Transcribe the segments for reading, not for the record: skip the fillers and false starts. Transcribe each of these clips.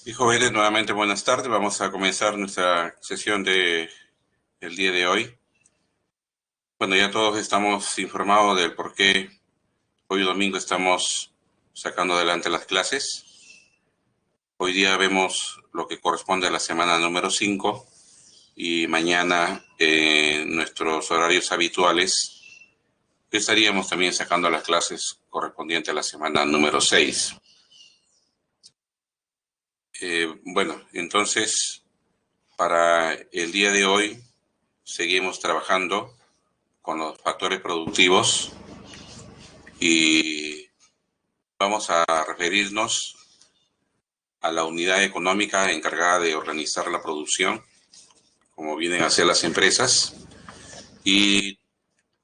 Y jóvenes, nuevamente buenas tardes. Vamos a comenzar nuestra sesión de el día de hoy. Bueno, ya todos estamos informados del por qué hoy domingo estamos sacando adelante las clases. Hoy día vemos lo que corresponde a la semana número 5 y mañana nuestros horarios habituales estaríamos también sacando las clases correspondientes a la semana número 6. Bueno, entonces para el día de hoy seguimos trabajando con los factores productivos y vamos a referirnos a la unidad económica encargada de organizar la producción, como vienen a hacer las empresas, y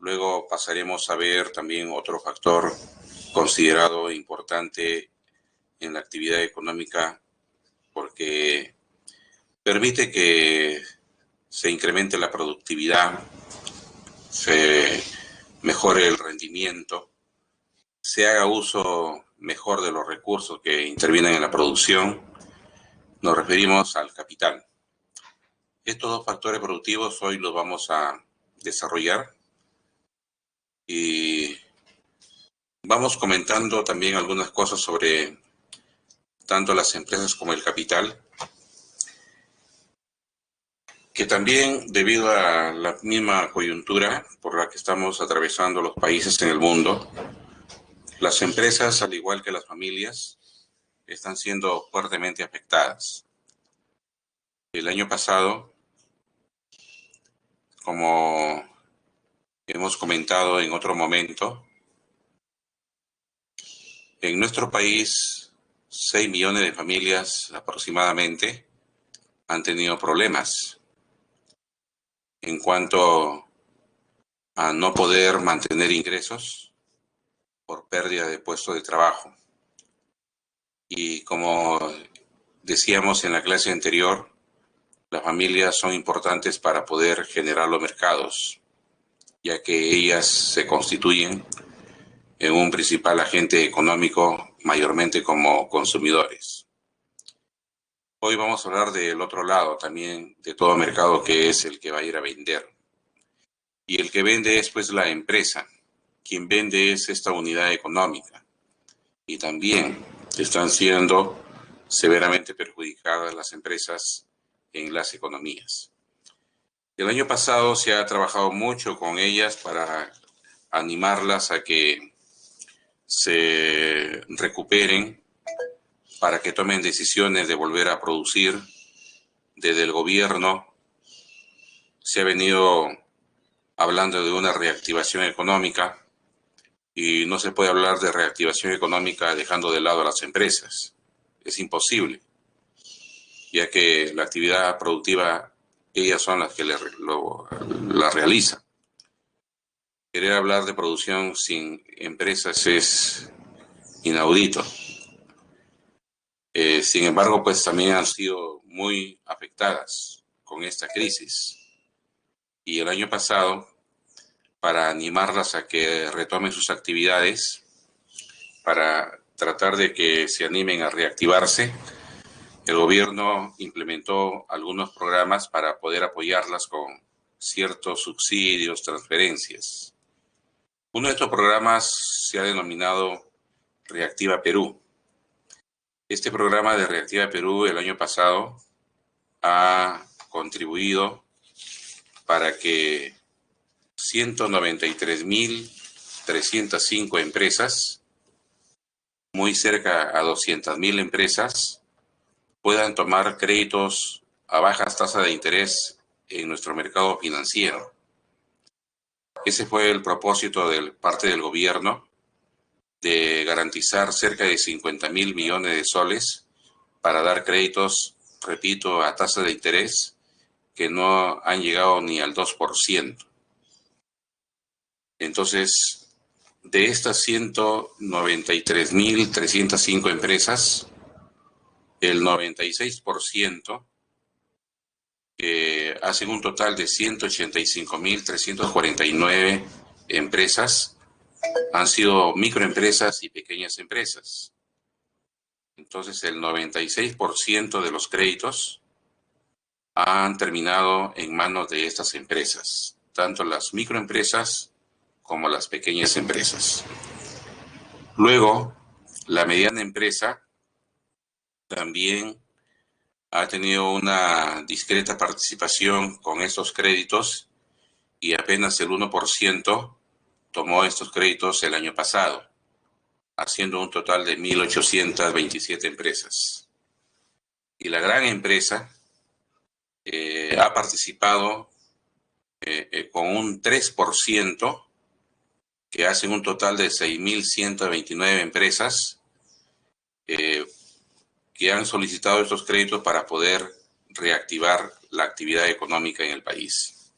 luego pasaremos a ver también otro factor considerado importante en la actividad económica porque permite que se incremente la productividad, se mejore el rendimiento, se haga uso mejor de los recursos que intervienen en la producción. Nos referimos al capital. Estos dos factores productivos hoy los vamos a desarrollar y vamos comentando también algunas cosas sobre tanto las empresas como el capital, que también debido a la misma coyuntura por la que estamos atravesando los países en el mundo, las empresas, al igual que las familias, están siendo fuertemente afectadas. El año pasado, como hemos comentado en otro momento, en nuestro país 6 millones de familias aproximadamente han tenido problemas en cuanto a no poder mantener ingresos por pérdida de puestos de trabajo. Y como decíamos en la clase anterior, las familias son importantes para poder generar los mercados, ya que ellas se constituyen en un principal agente económico, mayormente como consumidores. Hoy vamos a hablar del otro lado también de todo mercado, que es el que va a ir a vender. Y el que vende es pues la empresa. Quien vende es esta unidad económica. Y también están siendo severamente perjudicadas las empresas en las economías. El año pasado se ha trabajado mucho con ellas para animarlas a que se recuperen, para que tomen decisiones de volver a producir. Desde el gobierno se ha venido hablando de una reactivación económica y no se puede hablar de reactivación económica dejando de lado a las empresas. Es imposible, ya que la actividad productiva ellas son las que la realizan. Querer hablar de producción sin empresas es inaudito. Sin embargo, pues también han sido muy afectadas con esta crisis. Y el año pasado, para animarlas a que retomen sus actividades, para tratar de que se animen a reactivarse, el gobierno implementó algunos programas para poder apoyarlas con ciertos subsidios, transferencias. Uno de estos programas se ha denominado Reactiva Perú. Este programa de Reactiva Perú el año pasado ha contribuido para que 193.305 empresas, muy cerca a 200.000 empresas, puedan tomar créditos a bajas tasas de interés en nuestro mercado financiero. Ese fue el propósito de parte del gobierno, de garantizar cerca de 50.000 millones de soles para dar créditos, repito, a tasas de interés que no han llegado ni al 2%. Entonces, de estas 193.305 empresas, el 96%, que hacen un total de 185.349 empresas, han sido microempresas y pequeñas empresas. Entonces, el 96% de los créditos han terminado en manos de estas empresas, tanto las microempresas como las pequeñas empresas. Luego, la mediana empresa también ha tenido una discreta participación con estos créditos y apenas el 1% tomó estos créditos el año pasado, haciendo un total de 1.827 empresas. Y la gran empresa ha participado con un 3%, que hacen un total de 6.129 empresas que han solicitado estos créditos para poder reactivar la actividad económica en el país.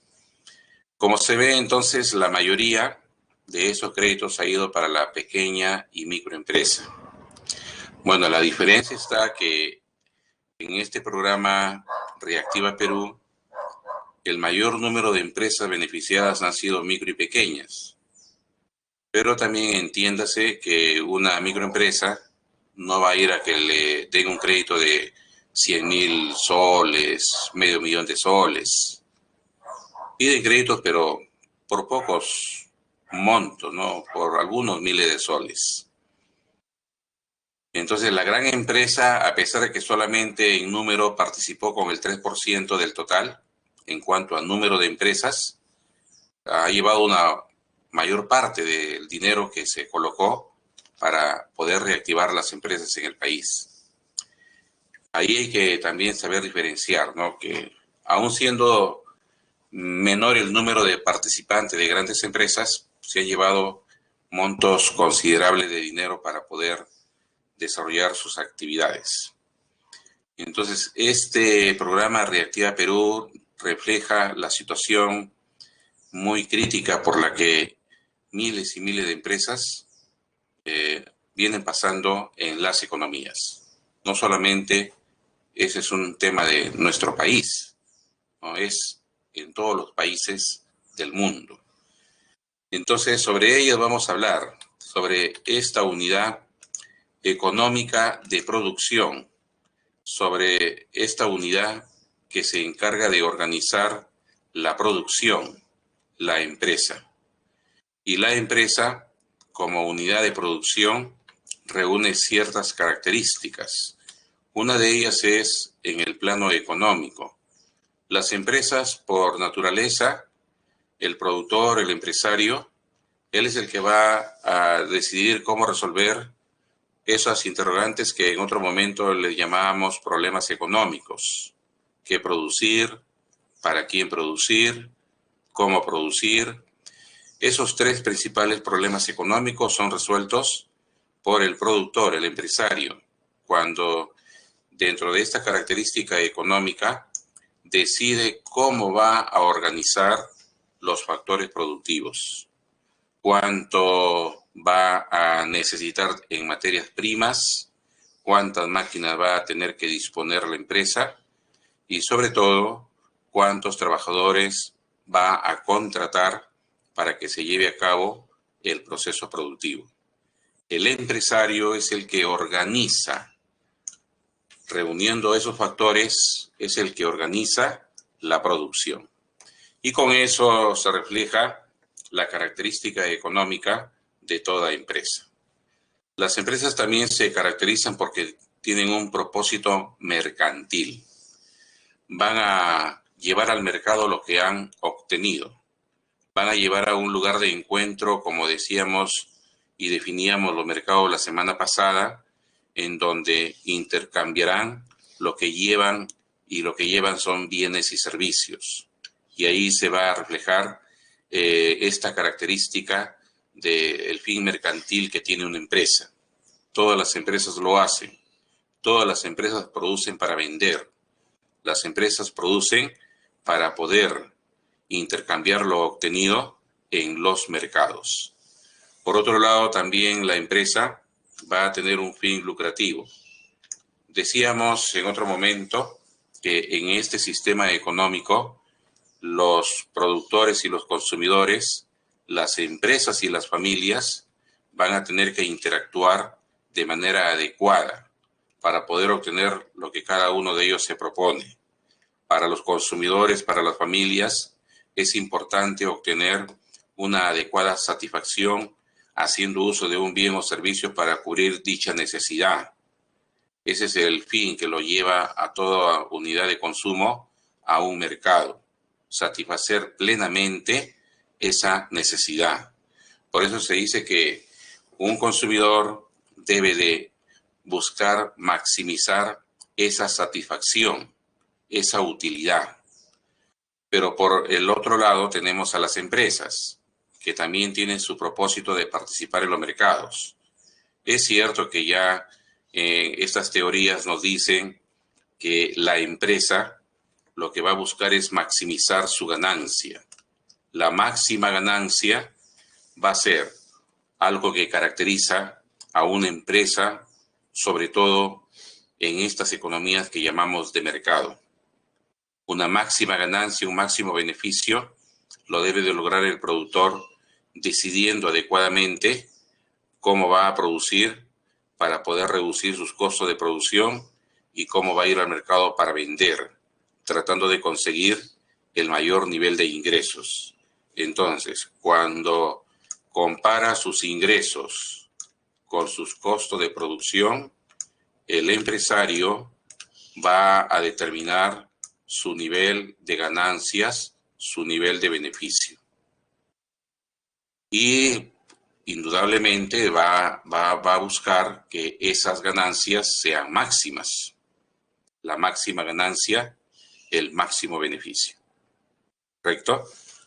Como se ve, entonces, la mayoría de esos créditos ha ido para la pequeña y microempresa. Bueno, la diferencia está que en este programa Reactiva Perú, el mayor número de empresas beneficiadas han sido micro y pequeñas. Pero también entiéndase que una microempresa no va a ir a que le den un crédito de 100.000 soles, medio millón de soles. Piden créditos, pero por pocos montos, ¿no? Por algunos miles de soles. Entonces, la gran empresa, a pesar de que solamente en número participó con el 3% del total, en cuanto a número de empresas, ha llevado una mayor parte del dinero que se colocó para poder reactivar las empresas en el país. Ahí hay que también saber diferenciar, ¿no? Que aún siendo menor el número de participantes de grandes empresas, se han llevado montos considerables de dinero para poder desarrollar sus actividades. Entonces, este programa Reactiva Perú refleja la situación muy crítica por la que miles y miles de empresas vienen pasando en las economías. No solamente ese es un tema de nuestro país, ¿no? Es en todos los países del mundo. Entonces, sobre ello vamos a hablar, sobre esta unidad económica de producción, sobre esta unidad que se encarga de organizar la producción, la empresa. Y la empresa, como unidad de producción, reúne ciertas características. Una de ellas es en el plano económico. Las empresas, por naturaleza, el productor, el empresario, él es el que va a decidir cómo resolver esas interrogantes que en otro momento le llamábamos problemas económicos. ¿Qué producir? ¿Para quién producir? ¿Cómo producir? Esos tres principales problemas económicos son resueltos por el productor, el empresario, cuando dentro de esta característica económica decide cómo va a organizar los factores productivos, cuánto va a necesitar en materias primas, cuántas máquinas va a tener que disponer la empresa y sobre todo cuántos trabajadores va a contratar para que se lleve a cabo el proceso productivo. El empresario es el que organiza, reuniendo esos factores, es el que organiza la producción. Y con eso se refleja la característica económica de toda empresa. Las empresas también se caracterizan porque tienen un propósito mercantil. Van a llevar al mercado lo que han obtenido. Van a llevar a un lugar de encuentro, como decíamos y definíamos los mercados la semana pasada, en donde intercambiarán lo que llevan y lo que llevan son bienes y servicios. Y ahí se va a reflejar esta característica del fin mercantil que tiene una empresa. Todas las empresas lo hacen. Todas las empresas producen para vender. Las empresas producen para poder intercambiar lo obtenido en los mercados. Por otro lado, también la empresa va a tener un fin lucrativo. Decíamos en otro momento que en este sistema económico, los productores y los consumidores, las empresas y las familias van a tener que interactuar de manera adecuada, para poder obtener lo que cada uno de ellos se propone. Para los consumidores, para las familias, es importante obtener una adecuada satisfacción haciendo uso de un bien o servicio para cubrir dicha necesidad. Ese es el fin que lo lleva a toda unidad de consumo a un mercado, satisfacer plenamente esa necesidad. Por eso se dice que un consumidor debe de buscar maximizar esa satisfacción, esa utilidad. Pero por el otro lado tenemos a las empresas, que también tienen su propósito de participar en los mercados. Es cierto que ya estas teorías nos dicen que la empresa lo que va a buscar es maximizar su ganancia. La máxima ganancia va a ser algo que caracteriza a una empresa, sobre todo en estas economías que llamamos de mercado. Una máxima ganancia, un máximo beneficio, lo debe de lograr el productor decidiendo adecuadamente cómo va a producir para poder reducir sus costos de producción y cómo va a ir al mercado para vender, tratando de conseguir el mayor nivel de ingresos. Entonces, cuando compara sus ingresos con sus costos de producción, el empresario va a determinar su nivel de ganancias, su nivel de beneficio. Y indudablemente va a buscar que esas ganancias sean máximas. La máxima ganancia, el máximo beneficio. ¿Correcto?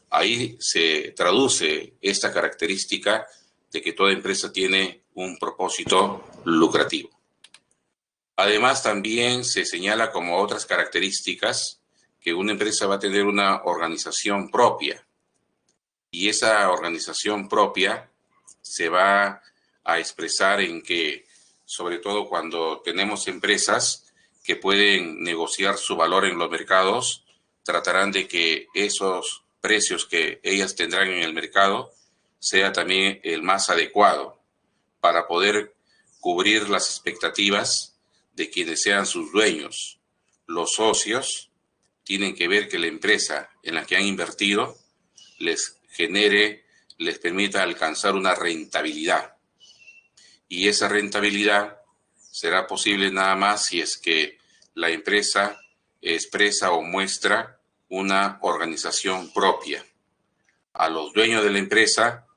Ahí se traduce esta característica de que toda empresa tiene un propósito lucrativo. Además, también se señala como otras características que una empresa va a tener una organización propia. Y esa organización propia se va a expresar en que, sobre todo cuando tenemos empresas que pueden negociar su valor en los mercados, tratarán de que esos precios que ellas tendrán en el mercado sea también el más adecuado para poder cubrir las expectativas de quienes sean sus dueños. Los socios tienen que ver que la empresa en la que han invertido les genere, les permita alcanzar una rentabilidad. Y esa rentabilidad será posible nada más si es que la empresa expresa o muestra una organización propia. A los dueños de la empresa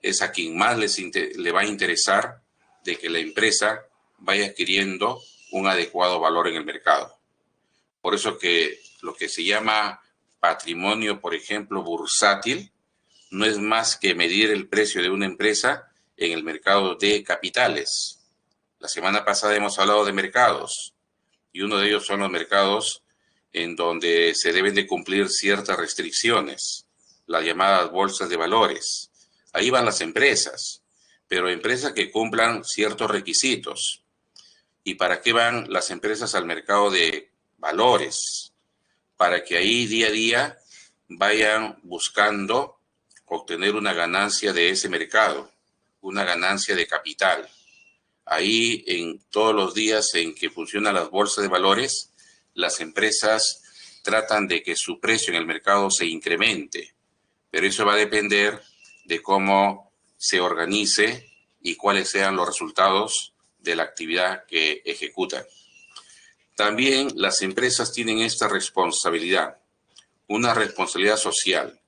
es a quien más le va a interesar de que la empresa vaya adquiriendo un adecuado valor en el mercado. Por eso que lo que se llama patrimonio, por ejemplo, bursátil, no es más que medir el precio de una empresa en el mercado de capitales. La semana pasada hemos hablado de mercados y uno de ellos son los mercados en donde se deben de cumplir ciertas restricciones, las llamadas bolsas de valores. Ahí van las empresas, pero empresas que cumplan ciertos requisitos. ¿Y para qué van las empresas al mercado de valores? Para que ahí día a día vayan buscando obtener una ganancia de ese mercado, una ganancia de capital. Ahí en todos los días en que funcionan las bolsas de valores, las empresas tratan de que su precio en el mercado se incremente, pero eso va a depender de cómo se organice y cuáles sean los resultados de la actividad que ejecutan. También las empresas tienen esta responsabilidad, una responsabilidad social.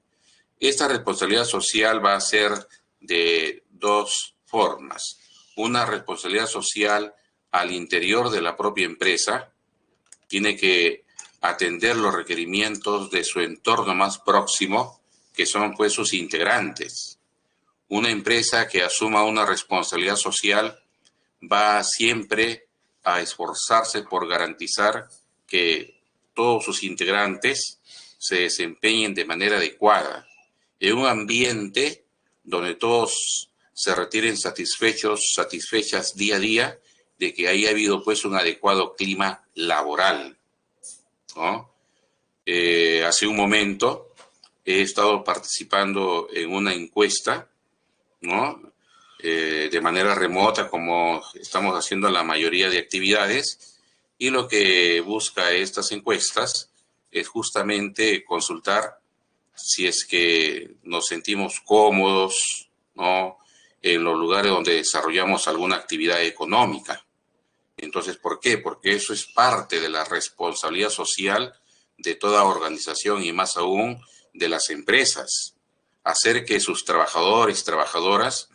Esta responsabilidad social va a ser de dos formas. Una responsabilidad social al interior de la propia empresa, tiene que atender los requerimientos de su entorno más próximo, que son pues sus integrantes. Una empresa que asuma una responsabilidad social va siempre a esforzarse por garantizar que todos sus integrantes se desempeñen de manera adecuada, en un ambiente donde todos se retiren satisfechas día a día de que haya habido pues un adecuado clima laboral, ¿no? Hace un momento he estado participando en una encuesta, ¿no? de manera remota, como estamos haciendo la mayoría de actividades, y lo que busca estas encuestas es justamente consultar si es que nos sentimos cómodos, ¿no?, en los lugares donde desarrollamos alguna actividad económica. Entonces, ¿por qué? Porque eso es parte de la responsabilidad social de toda organización y más aún de las empresas. Hacer que sus trabajadores, trabajadoras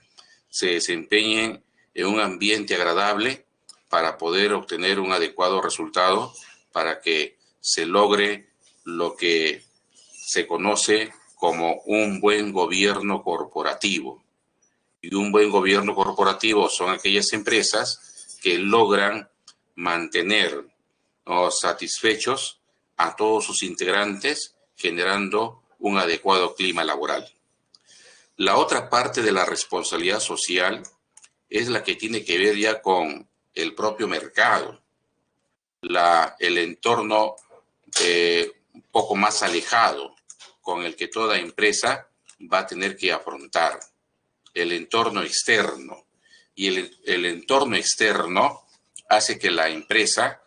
se desempeñen en un ambiente agradable para poder obtener un adecuado resultado, para que se logre lo que se conoce como un buen gobierno corporativo. Y un buen gobierno corporativo son aquellas empresas que logran mantener, ¿no?, satisfechos a todos sus integrantes, generando un adecuado clima laboral. La otra parte de la responsabilidad social es la que tiene que ver ya con el propio mercado, el entorno un poco más alejado con el que toda empresa va a tener que afrontar, el entorno externo. Y el entorno externo hace que la empresa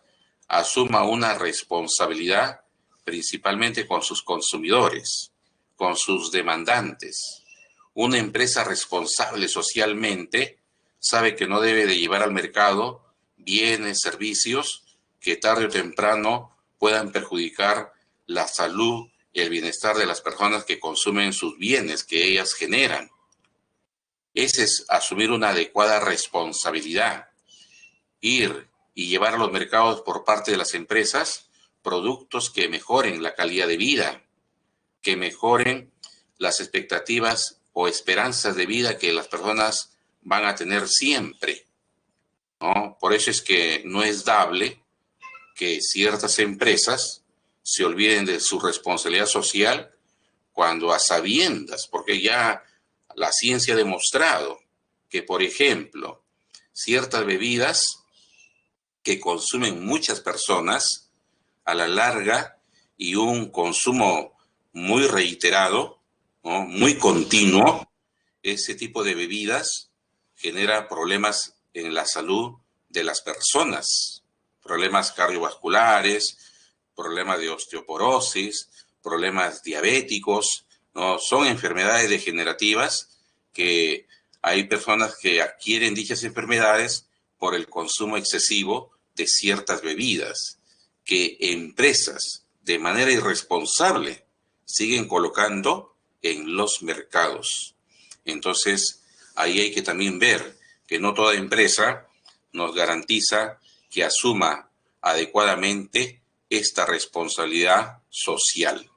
asuma una responsabilidad principalmente con sus consumidores, con sus demandantes. Una empresa responsable socialmente sabe que no debe de llevar al mercado bienes, servicios que tarde o temprano puedan perjudicar la salud y el bienestar de las personas que consumen sus bienes que ellas generan. Ese es asumir una adecuada responsabilidad, ir y llevar a los mercados por parte de las empresas productos que mejoren la calidad de vida, que mejoren las expectativas o esperanzas de vida que las personas van a tener siempre, ¿no? Por eso es que no es dable que ciertas empresas se olviden de su responsabilidad social cuando a sabiendas, porque ya la ciencia ha demostrado que, por ejemplo, ciertas bebidas que consumen muchas personas a la larga y un consumo muy reiterado, ¿no?, muy continuo, ese tipo de bebidas genera problemas en la salud de las personas, problemas cardiovasculares, problemas de osteoporosis, problemas diabéticos, ¿no? Son enfermedades degenerativas que hay personas que adquieren dichas enfermedades por el consumo excesivo de ciertas bebidas que empresas de manera irresponsable siguen colocando en los mercados. Entonces, ahí hay que también ver que no toda empresa nos garantiza que asuma adecuadamente esta responsabilidad social.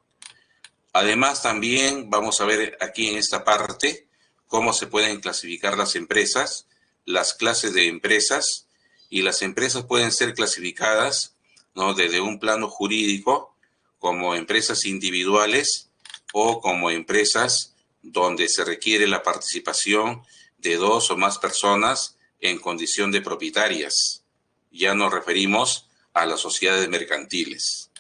Además, también vamos a ver aquí en esta parte cómo se pueden clasificar las empresas, las clases de empresas, y las empresas pueden ser clasificadas, ¿no?, desde un plano jurídico como empresas individuales o como empresas donde se requiere la participación de dos o más personas en condición de propietarias. Ya nos referimos a las sociedades mercantiles.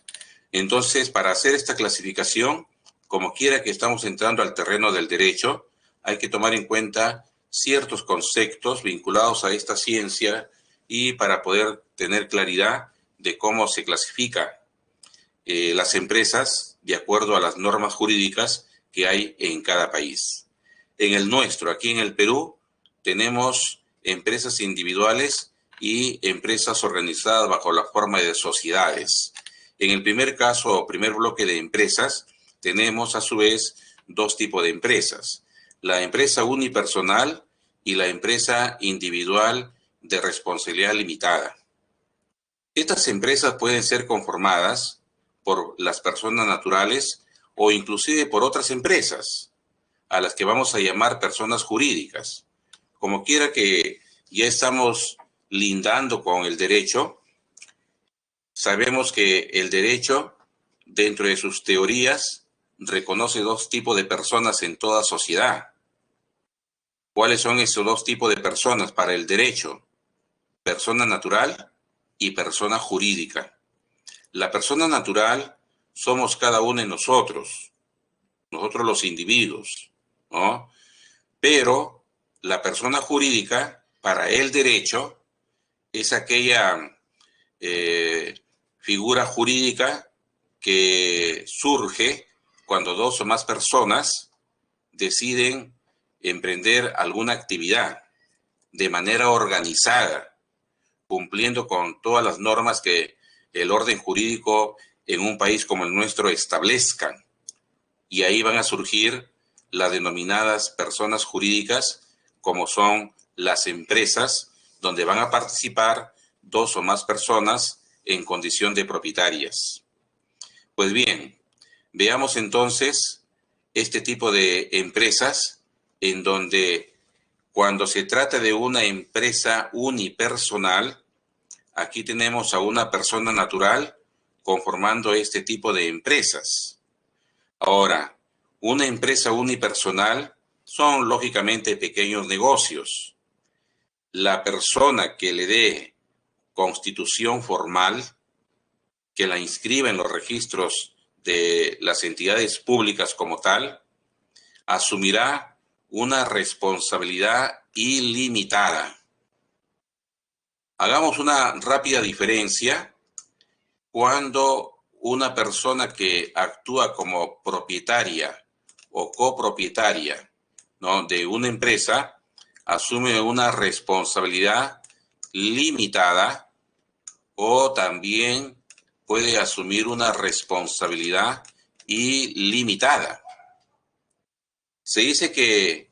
Entonces, para hacer esta clasificación, como quiera que estamos entrando al terreno del derecho, hay que tomar en cuenta ciertos conceptos vinculados a esta ciencia y para poder tener claridad de cómo se clasifica las empresas de acuerdo a las normas jurídicas que hay en cada país. En el nuestro, aquí en el Perú, tenemos empresas individuales y empresas organizadas bajo la forma de sociedades. En el primer caso o primer bloque de empresas, tenemos a su vez dos tipos de empresas: la empresa unipersonal y la empresa individual de responsabilidad limitada. Estas empresas pueden ser conformadas por las personas naturales o inclusive por otras empresas, a las que vamos a llamar personas jurídicas. Como quiera que ya estamos lindando con el derecho, sabemos que el derecho, dentro de sus teorías, reconoce dos tipos de personas en toda sociedad. ¿Cuáles son esos dos tipos de personas para el derecho? Persona natural y persona jurídica. La persona natural somos cada uno de nosotros los individuos, ¿no? Pero la persona jurídica, para el derecho, es aquella figura jurídica que surge cuando dos o más personas deciden emprender alguna actividad de manera organizada, cumpliendo con todas las normas que el orden jurídico en un país como el nuestro establezcan. Y ahí van a surgir las denominadas personas jurídicas, como son las empresas, donde van a participar dos o más personas en condición de propietarias. Pues bien, veamos entonces este tipo de empresas en donde cuando se trata de una empresa unipersonal, aquí tenemos a una persona natural conformando este tipo de empresas. Ahora, una empresa unipersonal son lógicamente pequeños negocios. La persona que le dé constitución formal, que la inscriba en los registros de las entidades públicas como tal, asumirá una responsabilidad ilimitada. Hagamos una rápida diferencia cuando una persona que actúa como propietaria o copropietaria, ¿no?, de una empresa asume una responsabilidad limitada o también puede asumir una responsabilidad ilimitada. Se dice que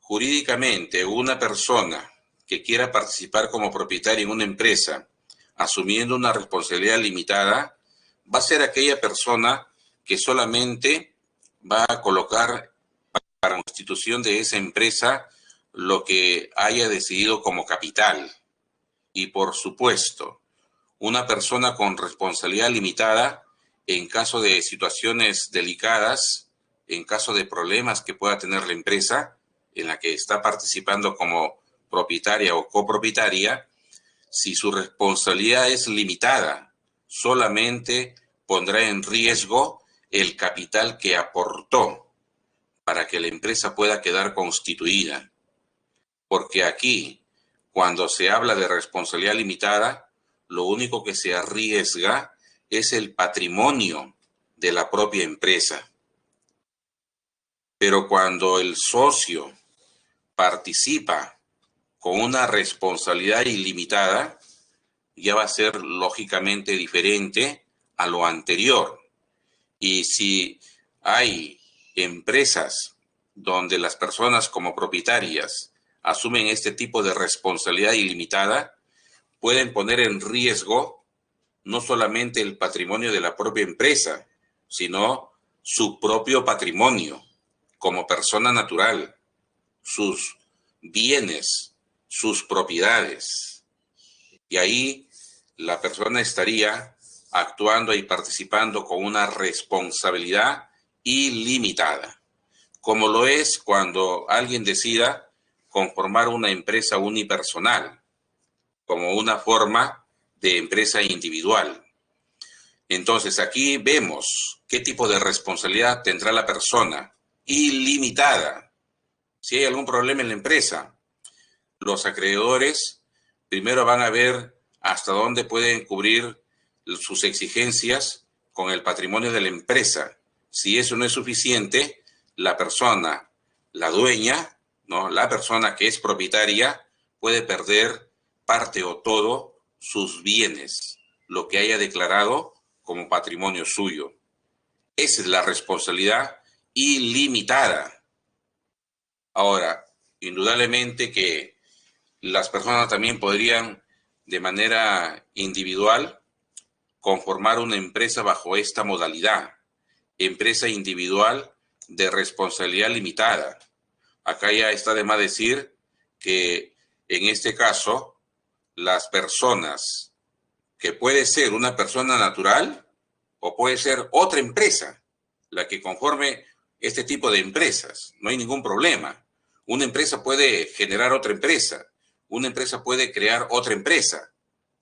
jurídicamente una persona que quiera participar como propietaria en una empresa asumiendo una responsabilidad limitada va a ser aquella persona que solamente va a colocar para la constitución de esa empresa lo que haya decidido como capital. Y por supuesto, una persona con responsabilidad limitada, en caso de situaciones delicadas, en caso de problemas que pueda tener la empresa en la que está participando como propietaria o copropietaria, si su responsabilidad es limitada, solamente pondrá en riesgo el capital que aportó para que la empresa pueda quedar constituida. Porque aquí, cuando se habla de responsabilidad limitada, lo único que se arriesga es el patrimonio de la propia empresa. Pero cuando el socio participa con una responsabilidad ilimitada, ya va a ser lógicamente diferente a lo anterior. Y si hay empresas donde las personas como propietarias asumen este tipo de responsabilidad ilimitada, pueden poner en riesgo no solamente el patrimonio de la propia empresa, sino su propio patrimonio como persona natural, sus bienes, sus propiedades. Y ahí la persona estaría actuando y participando con una responsabilidad ilimitada, como lo es cuando alguien decida conformar una empresa unipersonal, como una forma de empresa individual. Entonces, aquí vemos qué tipo de responsabilidad tendrá la persona, ilimitada. Si hay algún problema en la empresa, los acreedores primero van a ver hasta dónde pueden cubrir sus exigencias con el patrimonio de la empresa. Si eso no es suficiente, la persona, la dueña, ¿no?, la persona que es propietaria, puede perder parte o todo sus bienes, lo que haya declarado como patrimonio suyo. Esa es la responsabilidad ilimitada. Ahora, indudablemente que las personas también podrían, de manera individual, conformar una empresa bajo esta modalidad, empresa individual de responsabilidad limitada. Acá ya está de más decir que en este caso, las personas, que puede ser una persona natural o puede ser otra empresa, la que conforme este tipo de empresas, no hay ningún problema. Una empresa puede generar otra empresa, una empresa puede crear otra empresa,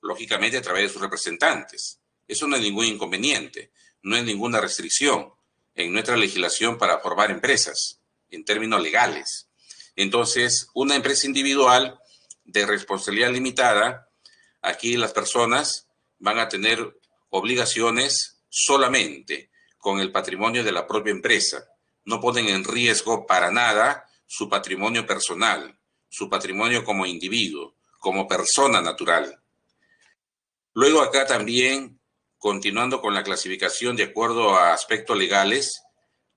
lógicamente a través de sus representantes. Eso no es ningún inconveniente, no es ninguna restricción en nuestra legislación para formar empresas, en términos legales. Entonces, una empresa individual de responsabilidad limitada, aquí las personas van a tener obligaciones solamente con el patrimonio de la propia empresa. No ponen en riesgo para nada su patrimonio personal, su patrimonio como individuo, como persona natural. Luego acá también, continuando con la clasificación de acuerdo a aspectos legales,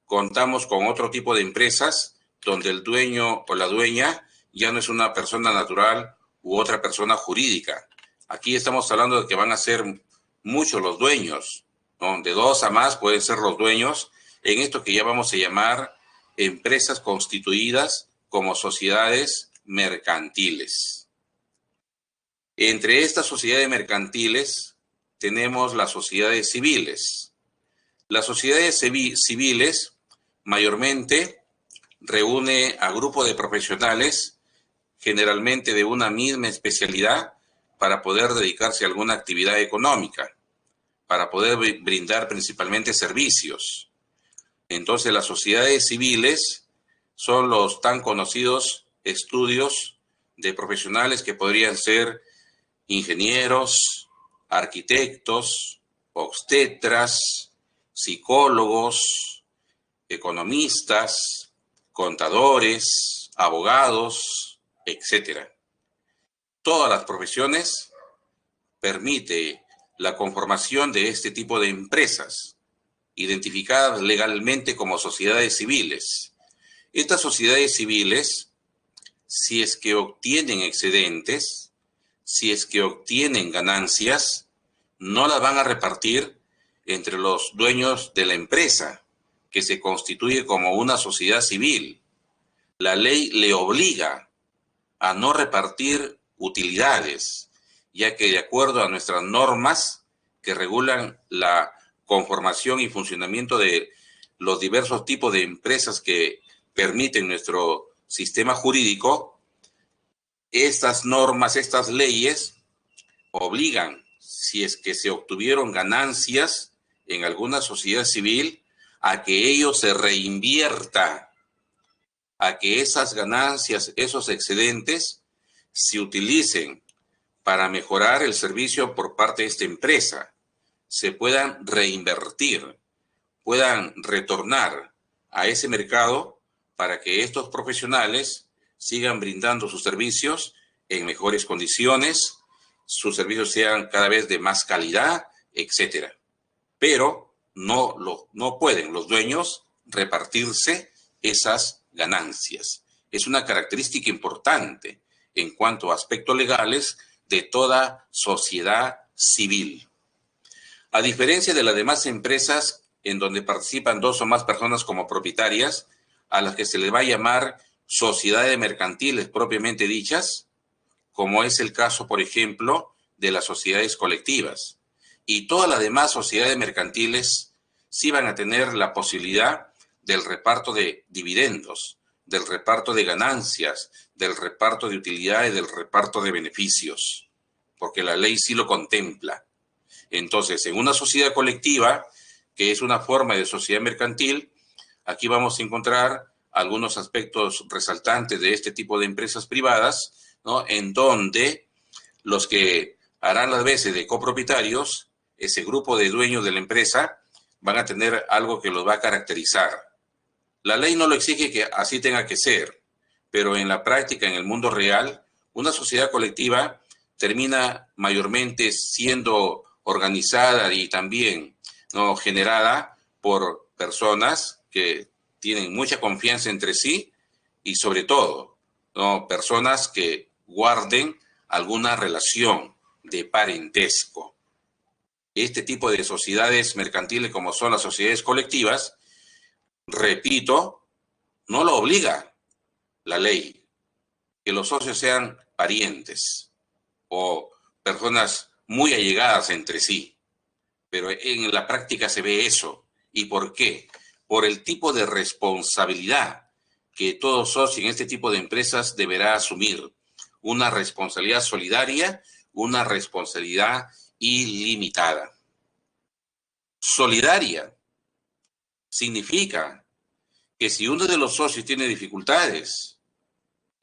contamos con otro tipo de empresas donde el dueño o la dueña ya no es una persona natural u otra persona jurídica. Aquí estamos hablando de que van a ser muchos los dueños, ¿no? De 2 a más pueden ser los dueños en esto que ya vamos a llamar empresas constituidas como sociedades mercantiles. Entre estas sociedades mercantiles tenemos las sociedades civiles. Las sociedades civiles mayormente reúne a grupos de profesionales, generalmente de una misma especialidad, para poder dedicarse a alguna actividad económica, para poder brindar principalmente servicios. Entonces, las sociedades civiles son los tan conocidos estudios de profesionales que podrían ser ingenieros, arquitectos, obstetras, psicólogos, economistas, contadores, abogados, etc. Todas las profesiones permite la conformación de este tipo de empresas, identificadas legalmente como sociedades civiles. Estas sociedades civiles, si es que obtienen excedentes, si es que obtienen ganancias, no las van a repartir entre los dueños de la empresa, que se constituye como una sociedad civil. La ley le obliga a no repartir utilidades, ya que de acuerdo a nuestras normas que regulan la conformación y funcionamiento de los diversos tipos de empresas que permiten nuestro sistema jurídico, estas normas, estas leyes obligan, si es que se obtuvieron ganancias en alguna sociedad civil, a que ello se reinvierta, a que esas ganancias, esos excedentes, se utilicen para mejorar el servicio por parte de esta empresa, se puedan reinvertir, puedan retornar a ese mercado para que estos profesionales sigan brindando sus servicios en mejores condiciones, sus servicios sean cada vez de más calidad, etcétera. Pero no pueden los dueños repartirse esas ganancias. Es una característica importante en cuanto a aspectos legales de toda sociedad civil. A diferencia de las demás empresas en donde participan 2 o más personas como propietarias, a las que se les va a llamar sociedades mercantiles propiamente dichas, como es el caso, por ejemplo, de las sociedades colectivas. Y todas las demás sociedades mercantiles sí van a tener la posibilidad del reparto de dividendos, del reparto de ganancias, del reparto de utilidades, del reparto de beneficios, porque la ley sí lo contempla. Entonces, en una sociedad colectiva, que es una forma de sociedad mercantil, aquí vamos a encontrar algunos aspectos resaltantes de este tipo de empresas privadas, ¿no? En donde los que harán las veces de copropietarios, ese grupo de dueños de la empresa, van a tener algo que los va a caracterizar. La ley no lo exige que así tenga que ser, pero en la práctica, en el mundo real, una sociedad colectiva termina mayormente siendo organizada y también, ¿no?, generada por personas que tienen mucha confianza entre sí y sobre todo, ¿no?, personas que guarden alguna relación de parentesco. Este tipo de sociedades mercantiles, como son las sociedades colectivas, repito, no lo obliga la ley, que los socios sean parientes o personas muy allegadas entre sí, pero en la práctica se ve eso. ¿Y por qué? Por el tipo de responsabilidad que todo socio en este tipo de empresas deberá asumir. Una responsabilidad solidaria, una responsabilidad ilimitada. Solidaria significa que si uno de los socios tiene dificultades,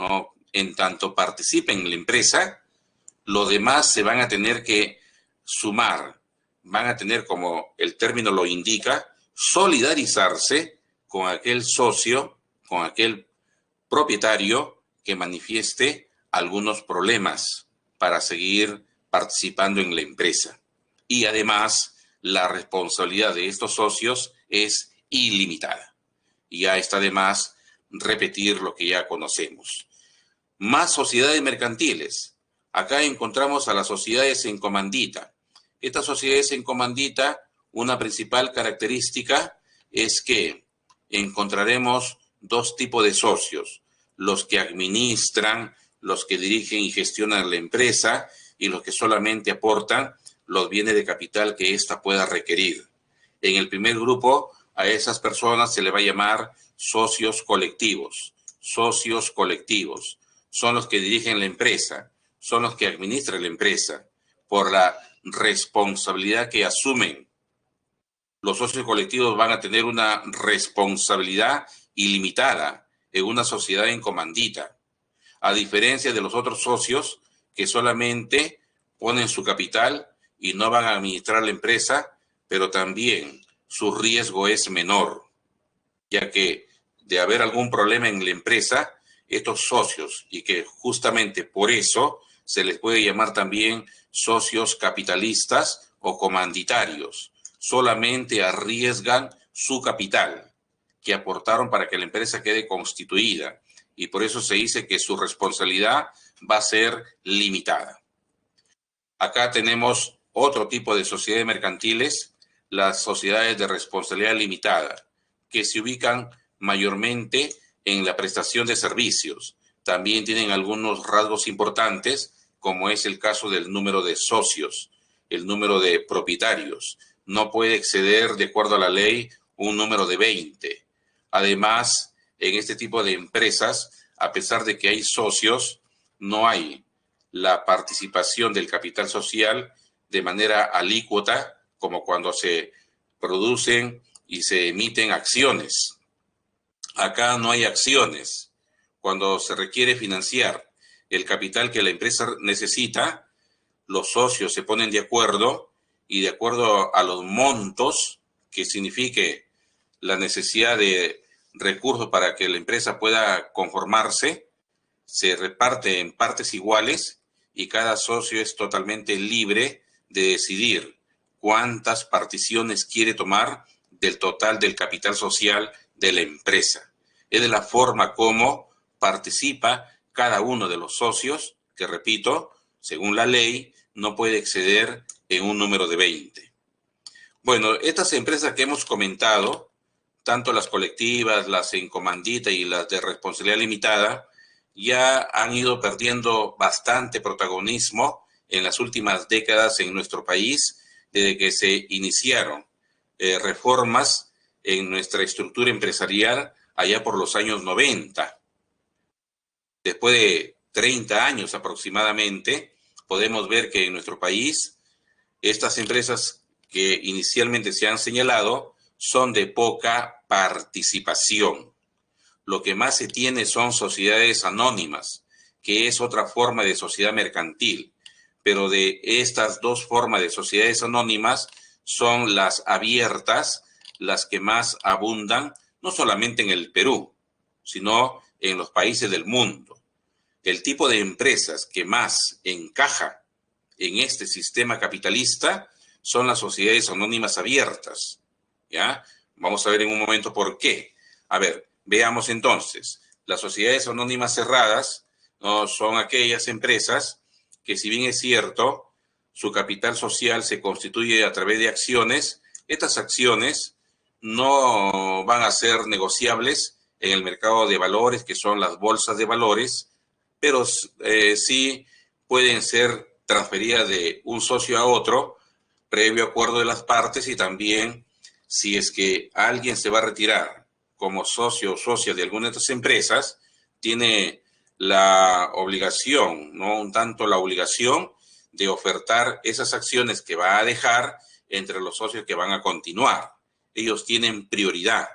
¿no? En tanto participen en la empresa, los demás se van a tener que sumar, van a tener, como el término lo indica, solidarizarse con aquel socio, con aquel propietario que manifieste algunos problemas para seguir participando en la empresa. Y además, la responsabilidad de estos socios es ilimitada. Y ya está de más repetir lo que ya conocemos. Más sociedades mercantiles. Acá encontramos a las sociedades en comandita. Estas sociedades en comandita, una principal característica es que encontraremos dos tipos de socios: los que administran, los que dirigen y gestionan la empresa, y los que solamente aportan los bienes de capital que ésta pueda requerir. En el primer grupo, a esas personas se le va a llamar socios colectivos. Socios colectivos son los que dirigen la empresa, son los que administran la empresa por la responsabilidad que asumen. Los socios colectivos van a tener una responsabilidad ilimitada en una sociedad en comandita, a diferencia de los otros socios que solamente ponen su capital y no van a administrar la empresa, pero también su riesgo es menor, ya que de haber algún problema en la empresa, estos socios, y que justamente por eso se les puede llamar también socios capitalistas o comanditarios, solamente arriesgan su capital que aportaron para que la empresa quede constituida, y por eso se dice que su responsabilidad va a ser limitada. Acá tenemos otro tipo de sociedades mercantiles, las sociedades de responsabilidad limitada, que se ubican mayormente en la prestación de servicios. También tienen algunos rasgos importantes, como es el caso del número de socios, el número de propietarios. No puede exceder, de acuerdo a la ley, un número de 20. Además, en este tipo de empresas, a pesar de que hay socios, no hay la participación del capital social de manera alícuota, como cuando se producen y se emiten acciones. Acá no hay acciones. Cuando se requiere financiar el capital que la empresa necesita, los socios se ponen de acuerdo, y de acuerdo a los montos que signifique la necesidad de recursos para que la empresa pueda conformarse, se reparte en partes iguales, y cada socio es totalmente libre de decidir cuántas particiones quiere tomar del total del capital social de la empresa. Es de la forma como participa cada uno de los socios, que, repito, según la ley, no puede exceder en un número de 20. Bueno, estas empresas que hemos comentado, tanto las colectivas, las en comandita y las de responsabilidad limitada, ya han ido perdiendo bastante protagonismo en las últimas décadas en nuestro país, desde que se iniciaron reformas en nuestra estructura empresarial allá por los años 90. Después de 30 años aproximadamente, podemos ver que en nuestro país estas empresas que inicialmente se han señalado son de poca participación. Lo que más se tiene son sociedades anónimas, que es otra forma de sociedad mercantil. Pero de estas dos formas de sociedades anónimas son las abiertas las que más abundan, no solamente en el Perú, sino en los países del mundo. El tipo de empresas que más encaja en este sistema capitalista son las sociedades anónimas abiertas, ¿ya? Vamos a ver en un momento por qué. A ver, veamos entonces. Las sociedades anónimas cerradas, ¿no?, son aquellas empresas que, si bien es cierto, su capital social se constituye a través de acciones, estas acciones no van a ser negociables en el mercado de valores, que son las bolsas de valores, pero sí pueden ser transferidas de un socio a otro, previo acuerdo de las partes, y también si es que alguien se va a retirar como socio o socia de alguna de estas empresas, tiene la obligación, ¿no?, un tanto la obligación de ofertar esas acciones que va a dejar entre los socios que van a continuar. Ellos tienen prioridad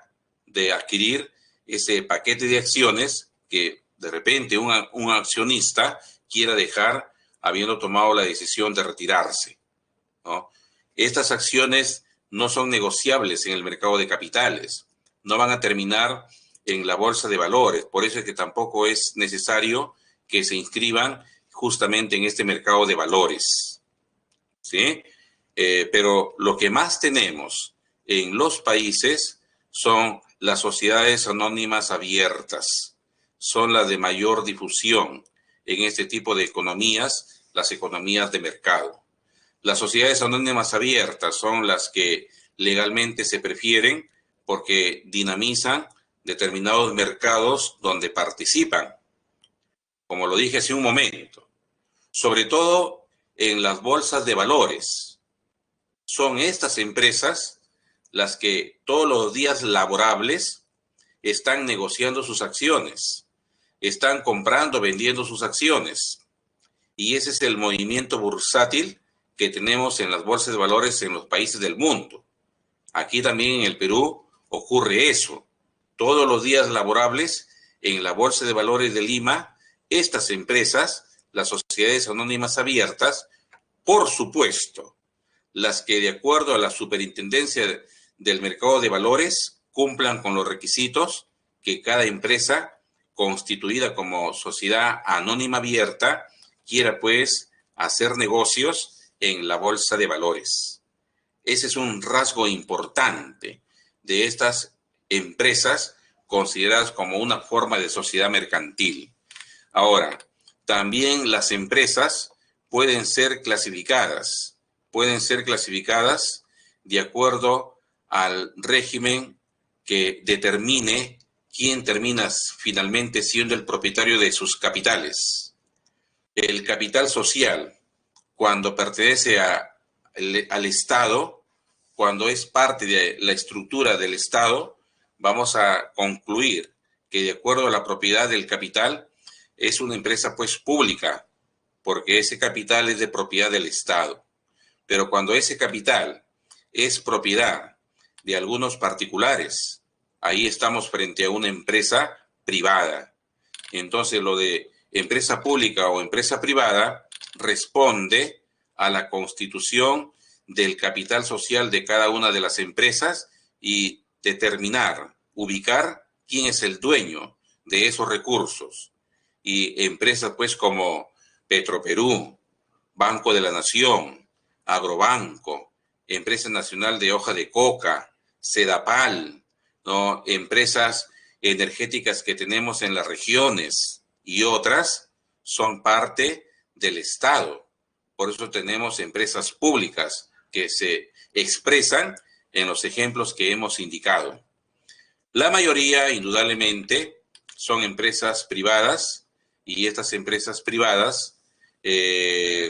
de adquirir ese paquete de acciones que de repente un accionista quiera dejar habiendo tomado la decisión de retirarse, ¿no? Estas acciones no son negociables en el mercado de capitales, no van a terminar en la bolsa de valores, por eso es que tampoco es necesario que se inscriban justamente en este mercado de valores, ¿sí? Pero lo que más tenemos en los países son las sociedades anónimas abiertas, son las de mayor difusión en este tipo de economías, las economías de mercado. Las sociedades anónimas abiertas son las que legalmente se prefieren porque dinamizan determinados mercados donde participan, como lo dije hace un momento, sobre todo en las bolsas de valores. Son estas empresas las que todos los días laborables están negociando sus acciones, están comprando, vendiendo sus acciones. Y ese es el movimiento bursátil que tenemos en las bolsas de valores en los países del mundo. Aquí también en el Perú ocurre eso. Todos los días laborables en la Bolsa de Valores de Lima, estas empresas, las sociedades anónimas abiertas, por supuesto, las que de acuerdo a la superintendencia del mercado de valores cumplan con los requisitos que cada empresa constituida como sociedad anónima abierta quiera pues hacer negocios en la bolsa de valores. Ese es un rasgo importante de estas empresas consideradas como una forma de sociedad mercantil. Ahora, también las empresas pueden ser clasificadas de acuerdo al régimen que determine quién termina finalmente siendo el propietario de sus capitales. El capital social, cuando pertenece al Estado, cuando es parte de la estructura del Estado, vamos a concluir que de acuerdo a la propiedad del capital es una empresa pues pública, porque ese capital es de propiedad del Estado. Pero cuando ese capital es propiedad de algunos particulares, ahí estamos frente a una empresa privada. Entonces, lo de empresa pública o empresa privada responde a la constitución del capital social de cada una de las empresas y determinar, ubicar quién es el dueño de esos recursos. Y empresas pues como Petroperú, Banco de la Nación, Agrobanco, Empresa Nacional de Hoja de Coca, Sedapal, ¿no? Empresas energéticas que tenemos en las regiones y otras son parte del Estado. Por eso tenemos empresas públicas que se expresan en los ejemplos que hemos indicado. La mayoría, indudablemente, son empresas privadas y estas empresas privadas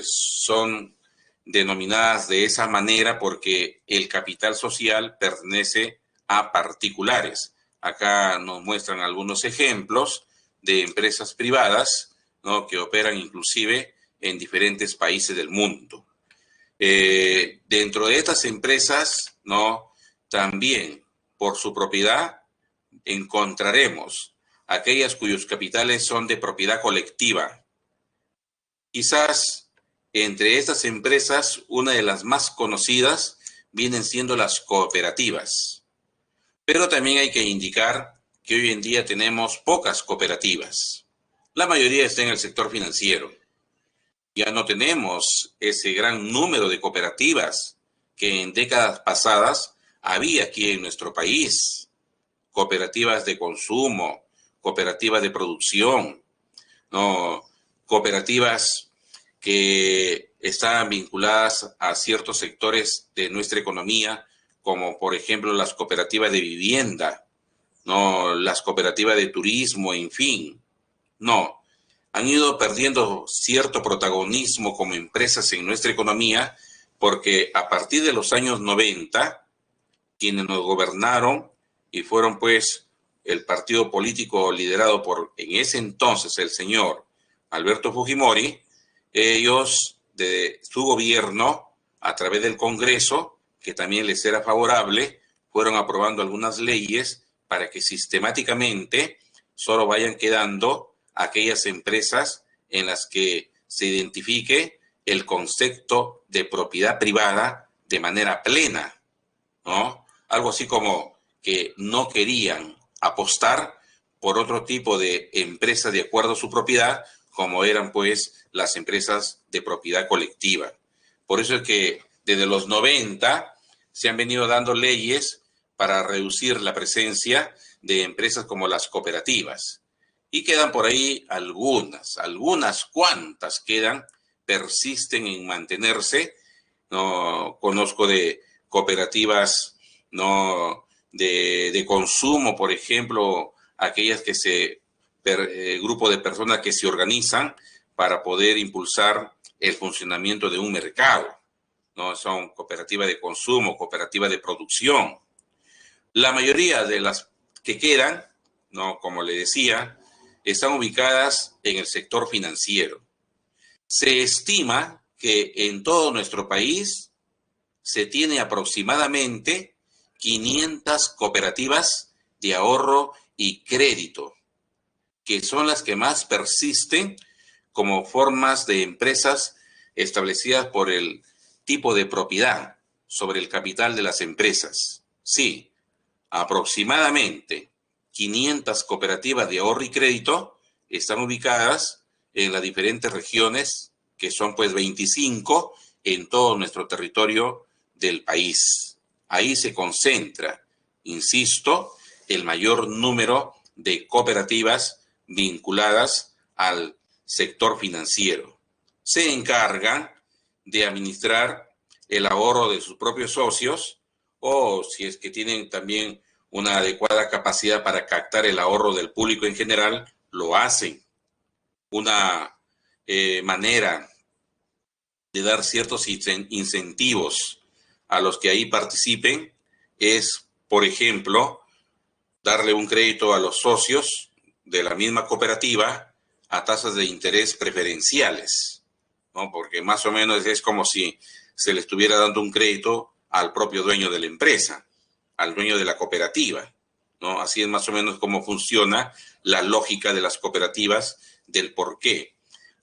son denominadas de esa manera porque el capital social pertenece a particulares. Acá nos muestran algunos ejemplos de empresas privadas, ¿no?, que operan inclusive en diferentes países del mundo. Dentro de estas empresas, ¿no?, también por su propiedad encontraremos aquellas cuyos capitales son de propiedad colectiva. Quizás entre estas empresas, una de las más conocidas vienen siendo las cooperativas. Pero también hay que indicar que hoy en día tenemos pocas cooperativas. La mayoría está en el sector financiero. Ya no tenemos ese gran número de cooperativas que en décadas pasadas había aquí en nuestro país. Cooperativas de consumo, cooperativas de producción, ¿no?, cooperativas que estaban vinculadas a ciertos sectores de nuestra economía, como por ejemplo las cooperativas de vivienda, ¿no?, las cooperativas de turismo, en fin. No, han ido perdiendo cierto protagonismo como empresas en nuestra economía porque a partir de los años 90, quienes nos gobernaron y fueron pues el partido político liderado por en ese entonces el señor Alberto Fujimori, ellos de su gobierno a través del Congreso, que también les era favorable, fueron aprobando algunas leyes para que sistemáticamente solo vayan quedando aquellas empresas en las que se identifique el concepto de propiedad privada de manera plena, ¿no? Algo así como que no querían apostar por otro tipo de empresas de acuerdo a su propiedad, como eran pues las empresas de propiedad colectiva. Por eso es que desde los 90 se han venido dando leyes para reducir la presencia de empresas como las cooperativas. Y quedan por ahí algunas cuantas quedan, persisten en mantenerse. No conozco de cooperativas, no de consumo, por ejemplo, aquellas que grupo de personas que se organizan para poder impulsar el funcionamiento de un mercado, ¿no? Son cooperativas de consumo, cooperativas de producción. La mayoría de las que quedan, ¿no? Como le decía, están ubicadas en el sector financiero. Se estima que en todo nuestro país se tiene aproximadamente 500 cooperativas de ahorro y crédito, que son las que más persisten como formas de empresas establecidas por el tipo de propiedad sobre el capital de las empresas. Sí, aproximadamente 500 cooperativas de ahorro y crédito están ubicadas en las diferentes regiones, que son pues 25 en todo nuestro territorio del país. Ahí se concentra, insisto, el mayor número de cooperativas vinculadas al sector financiero. Se encargan de administrar el ahorro de sus propios socios, o si es que tienen también una adecuada capacidad para captar el ahorro del público en general, lo hacen. Una manera de dar ciertos incentivos a los que ahí participen es, por ejemplo, darle un crédito a los socios de la misma cooperativa a tasas de interés preferenciales, ¿no? Porque más o menos es como si se le estuviera dando un crédito al propio dueño de la empresa, al dueño de la cooperativa, ¿no? Así es más o menos como funciona la lógica de las cooperativas, del por qué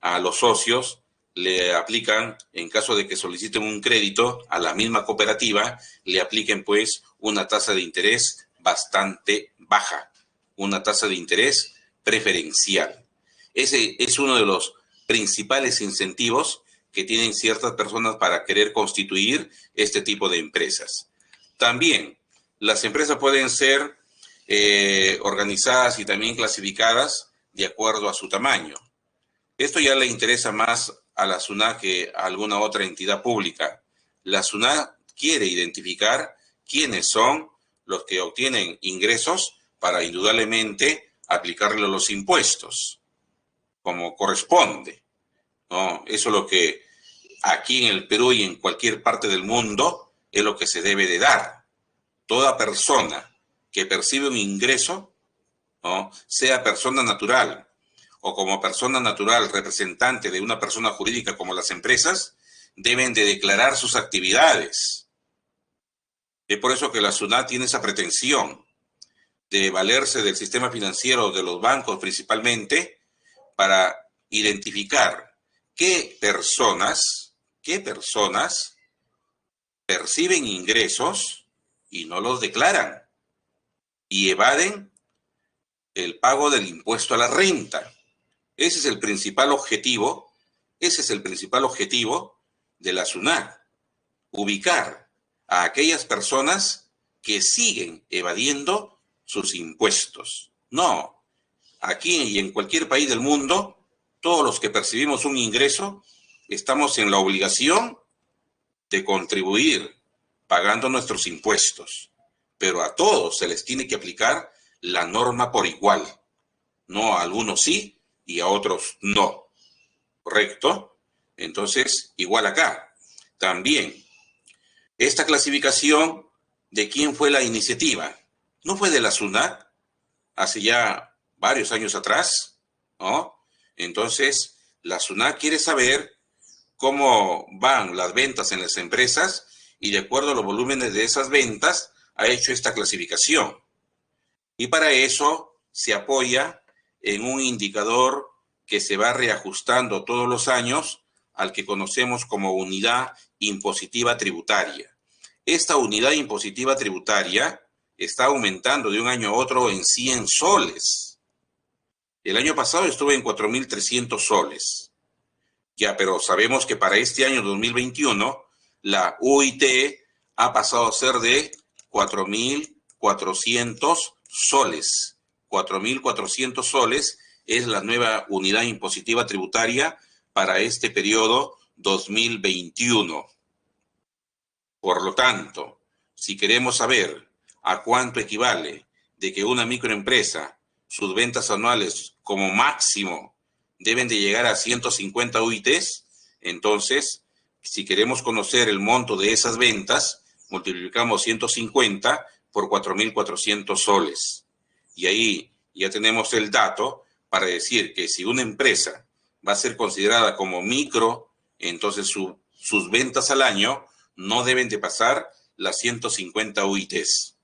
a los socios le aplican, en caso de que soliciten un crédito a la misma cooperativa, le apliquen pues una tasa de interés bastante baja, una tasa de interés preferencial. Ese es uno de los principales incentivos que tienen ciertas personas para querer constituir este tipo de empresas. También las empresas pueden ser organizadas y también clasificadas de acuerdo a su tamaño. Esto ya le interesa más a la SUNAT que a alguna otra entidad pública. La SUNAT quiere identificar quiénes son los que obtienen ingresos para indudablemente aplicarle los impuestos como corresponde, ¿no? Eso es lo que aquí en el Perú y en cualquier parte del mundo es lo que se debe de dar. Toda persona que percibe un ingreso, ¿no? Sea persona natural o como persona natural representante de una persona jurídica como las empresas, deben de declarar sus actividades. Es por eso que la SUNAT tiene esa pretensión de valerse del sistema financiero, de los bancos principalmente, para identificar qué personas perciben ingresos y no los declaran y evaden el pago del impuesto a la renta. Ese es el principal objetivo de la SUNAT, ubicar a aquellas personas que siguen evadiendo sus impuestos. No, aquí y en cualquier país del mundo, todos los que percibimos un ingreso estamos en la obligación de contribuir pagando nuestros impuestos, pero a todos se les tiene que aplicar la norma por igual, no a algunos sí y a otros no, ¿correcto? Entonces, igual acá, también, esta clasificación, ¿de quién fue la iniciativa? ¿No fue de la SUNAT hace ya varios años atrás? ¿No? Entonces, la SUNAT quiere saber cómo van las ventas en las empresas y de acuerdo a los volúmenes de esas ventas ha hecho esta clasificación. Y para eso se apoya en un indicador que se va reajustando todos los años al que conocemos como unidad impositiva tributaria. Esta unidad impositiva tributaria está aumentando de un año a otro en 100 soles. El año pasado estuvo en 4.300 soles. Ya, pero sabemos que para este año 2021 la UIT ha pasado a ser de 4.400 soles. 4.400 soles es la nueva unidad impositiva tributaria para este periodo 2021. Por lo tanto, si queremos saber a cuánto equivale de que una microempresa, sus ventas anuales como máximo deben de llegar a 150 UITs, entonces, si queremos conocer el monto de esas ventas, multiplicamos 150 por 4.400 soles. Y ahí ya tenemos el dato para decir que si una empresa va a ser considerada como micro, entonces sus ventas al año no deben de pasar las 150 UITs.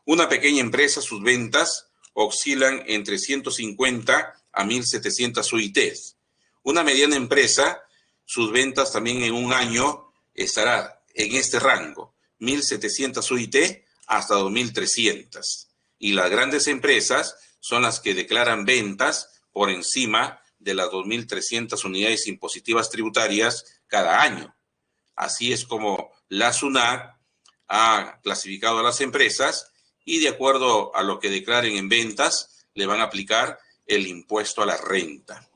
Una pequeña empresa, sus ventas oscilan entre 150 a 1.700 UITs. Una mediana empresa, sus ventas también en un año estará en este rango, 1.700 UIT hasta 2.300. Y las grandes empresas son las que declaran ventas por encima de las 2.300 unidades impositivas tributarias cada año. Así es como la SUNAT ha clasificado a las empresas y de acuerdo a lo que declaren en ventas, le van a aplicar el impuesto a la renta,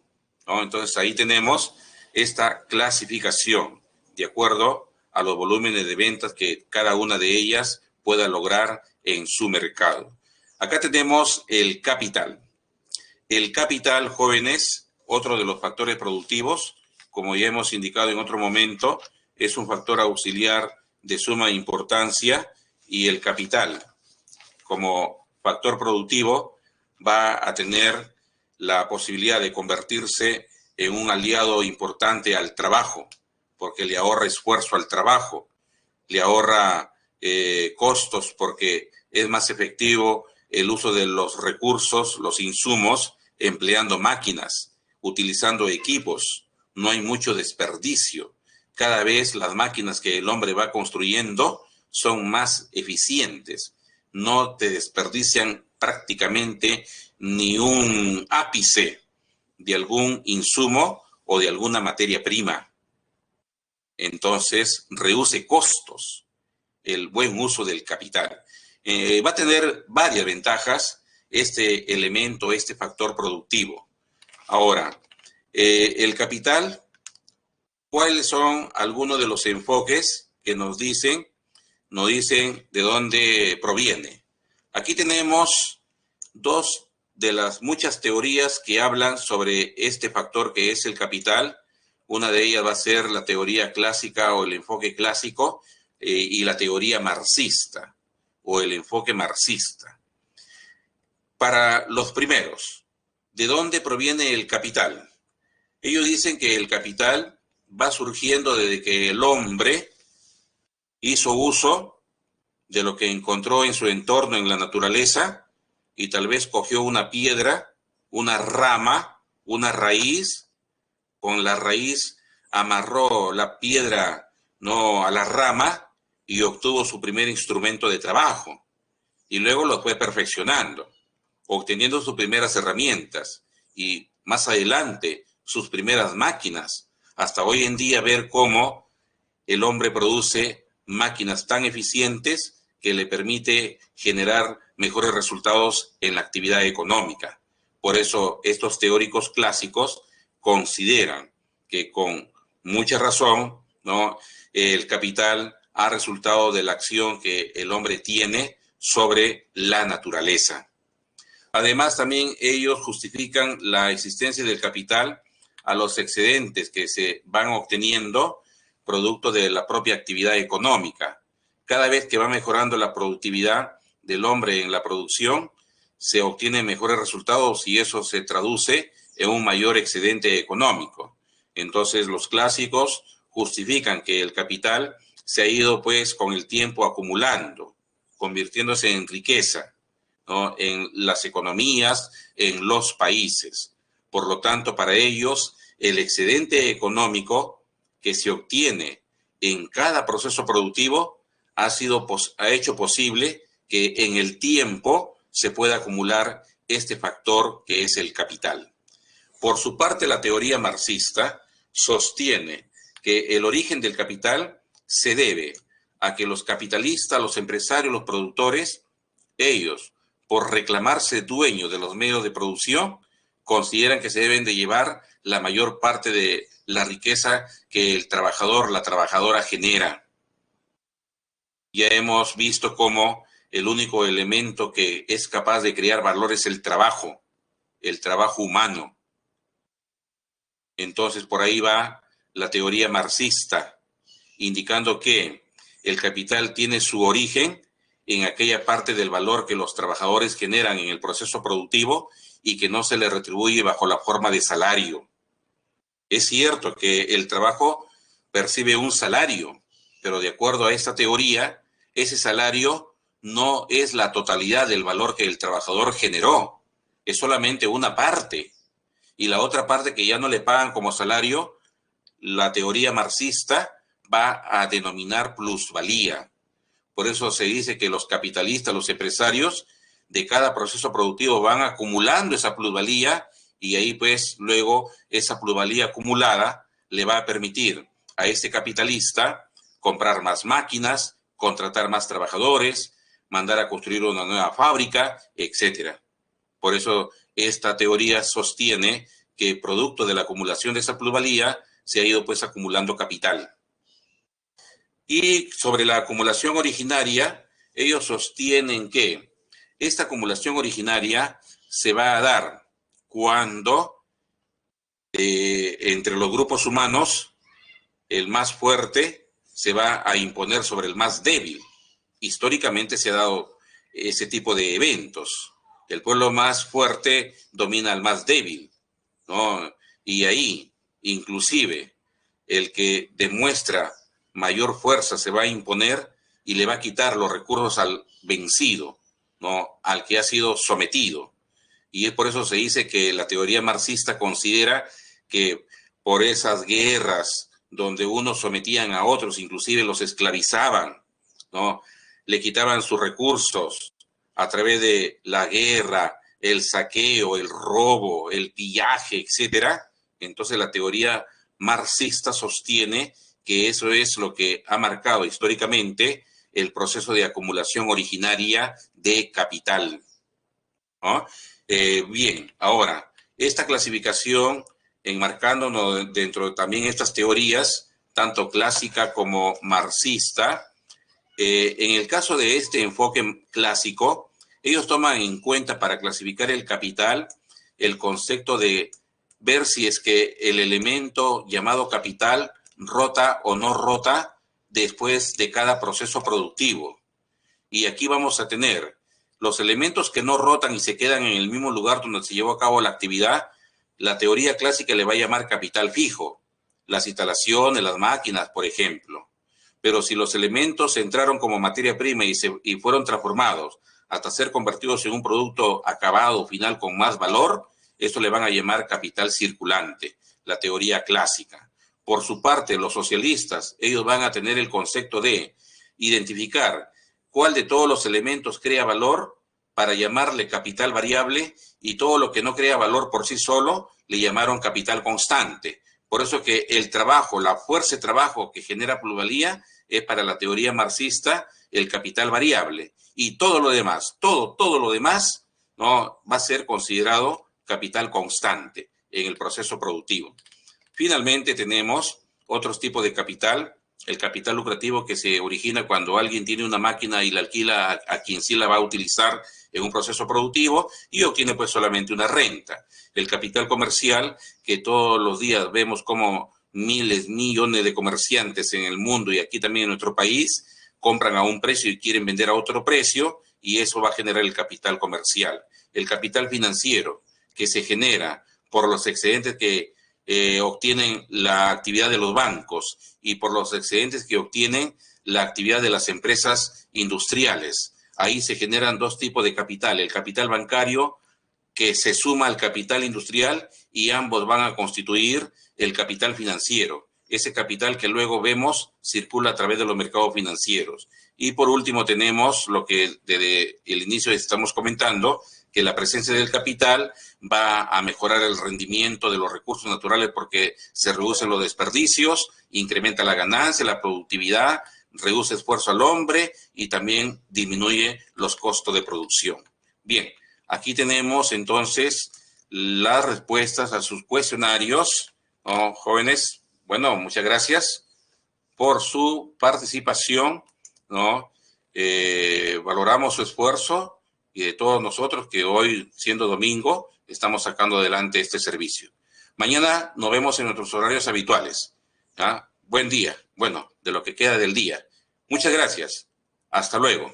¿no? Entonces ahí tenemos esta clasificación de acuerdo a los volúmenes de ventas que cada una de ellas pueda lograr en su mercado. Acá tenemos el capital. El capital, jóvenes, otro de los factores productivos, como ya hemos indicado en otro momento, es un factor auxiliar de suma importancia y el capital, como factor productivo, va a tener la posibilidad de convertirse en un aliado importante al trabajo, porque le ahorra esfuerzo al trabajo, le ahorra costos porque es más efectivo el uso de los recursos, los insumos, empleando máquinas, utilizando equipos. No hay mucho desperdicio. Cada vez las máquinas que el hombre va construyendo son más eficientes. No te desperdician prácticamente ni un ápice de algún insumo o de alguna materia prima. Entonces, reduce costos el buen uso del capital. Va a tener varias ventajas este elemento, este factor productivo. Ahora, el capital, ¿cuáles son algunos de los enfoques que nos dicen de dónde proviene? Aquí tenemos dos de las muchas teorías que hablan sobre este factor que es el capital. Una de ellas va a ser la teoría clásica o el enfoque clásico y la teoría marxista o el enfoque marxista. Para los primeros, ¿de dónde proviene el capital? Ellos dicen que el capital va surgiendo desde que el hombre hizo uso de lo que encontró en su entorno, en la naturaleza, y tal vez cogió una piedra, una rama, una raíz, con la raíz amarró la piedra, ¿no?, a la rama y obtuvo su primer instrumento de trabajo. Y luego lo fue perfeccionando, obteniendo sus primeras herramientas y más adelante sus primeras máquinas, hasta hoy en día ver cómo el hombre produce máquinas tan eficientes que le permite generar mejores resultados en la actividad económica. Por eso estos teóricos clásicos consideran que con mucha razón, ¿no?, el capital ha resultado de la acción que el hombre tiene sobre la naturaleza. Además, también ellos justifican la existencia del capital a los excedentes que se van obteniendo producto de la propia actividad económica. Cada vez que va mejorando la productividad del hombre en la producción, se obtienen mejores resultados y eso se traduce en un mayor excedente económico. Entonces, los clásicos justifican que el capital se ha ido, pues, con el tiempo acumulando, convirtiéndose en riqueza, ¿no?, en las economías, en los países. Por lo tanto, para ellos, el excedente económico que se obtiene en cada proceso productivo ha hecho posible que en el tiempo se pueda acumular este factor que es el capital. Por su parte, la teoría marxista sostiene que el origen del capital se debe a que los capitalistas, los empresarios, los productores, ellos, por reclamarse dueños de los medios de producción, consideran que se deben de llevar la mayor parte de la riqueza que el trabajador, la trabajadora genera. Ya hemos visto cómo el único elemento que es capaz de crear valor es el trabajo humano. Entonces, por ahí va la teoría marxista, indicando que el capital tiene su origen en aquella parte del valor que los trabajadores generan en el proceso productivo y que no se les retribuye bajo la forma de salario. Es cierto que el trabajo percibe un salario, pero de acuerdo a esta teoría, ese salario no es la totalidad del valor que el trabajador generó, es solamente una parte. Y la otra parte que ya no le pagan como salario, la teoría marxista va a denominar plusvalía. Por eso se dice que los capitalistas, los empresarios de cada proceso productivo van acumulando esa plusvalía y ahí pues luego esa plusvalía acumulada le va a permitir a este capitalista comprar más máquinas, contratar más trabajadores, mandar a construir una nueva fábrica, etcétera. Por eso esta teoría sostiene que producto de la acumulación de esa plusvalía se ha ido pues acumulando capital. Y sobre la acumulación originaria, ellos sostienen que esta acumulación originaria se va a dar cuando entre los grupos humanos el más fuerte se va a imponer sobre el más débil. Históricamente se ha dado ese tipo de eventos. El pueblo más fuerte domina al más débil, ¿no? Y ahí, inclusive, el que demuestra mayor fuerza se va a imponer y le va a quitar los recursos al vencido, ¿no?, al que ha sido sometido. Y es por eso se dice que la teoría marxista considera que por esas guerras donde unos sometían a otros, inclusive los esclavizaban, ¿no?, le quitaban sus recursos a través de la guerra, el saqueo, el robo, el pillaje, etcétera. Entonces la teoría marxista sostiene que eso es lo que ha marcado históricamente el proceso de acumulación originaria de capital, ¿no? Bien, ahora, esta clasificación, enmarcándonos dentro de también estas teorías, tanto clásica como marxista, en el caso de este enfoque clásico, ellos toman en cuenta para clasificar el capital el concepto de ver si es que el elemento llamado capital rota o no rota después de cada proceso productivo. Y aquí vamos a tener los elementos que no rotan y se quedan en el mismo lugar donde se llevó a cabo la actividad. La teoría clásica le va a llamar capital fijo, las instalaciones, las máquinas, por ejemplo. Pero si los elementos entraron como materia prima y fueron transformados hasta ser convertidos en un producto acabado final con más valor, esto le van a llamar capital circulante, la teoría clásica. Por su parte, los socialistas, ellos van a tener el concepto de identificar cuál de todos los elementos crea valor para llamarle capital variable y todo lo que no crea valor por sí solo le llamaron capital constante. Por eso que el trabajo, la fuerza de trabajo que genera plusvalía es para la teoría marxista el capital variable. Y todo lo demás, todo lo demás, ¿no?, va a ser considerado capital constante en el proceso productivo. Finalmente tenemos otros tipos de capital, el capital lucrativo que se origina cuando alguien tiene una máquina y la alquila a quien sí la va a utilizar en un proceso productivo y obtiene pues solamente una renta. El capital comercial, que todos los días vemos como miles, millones de comerciantes en el mundo y aquí también en nuestro país compran a un precio y quieren vender a otro precio y eso va a generar el capital comercial. El capital financiero, que se genera por los excedentes que obtienen la actividad de los bancos y por los excedentes que obtienen la actividad de las empresas industriales. ahí se generan dos tipos de capital, el capital bancario que se suma al capital industrial y ambos van a constituir el capital financiero. Ese capital que luego vemos circula a través de los mercados financieros. Y por último tenemos lo que desde el inicio estamos comentando, que la presencia del capital va a mejorar el rendimiento de los recursos naturales porque se reducen los desperdicios, incrementa la ganancia, la productividad, reduce esfuerzo al hombre y también disminuye los costos de producción. Bien, aquí tenemos entonces las respuestas a sus cuestionarios, ¿no, jóvenes? Bueno, muchas gracias por su participación, ¿no? Valoramos su esfuerzo y de todos nosotros que hoy, siendo domingo, estamos sacando adelante este servicio. Mañana nos vemos en nuestros horarios habituales. ¿Ya? Buen día. Bueno, de lo que queda del día. Muchas gracias. Hasta luego.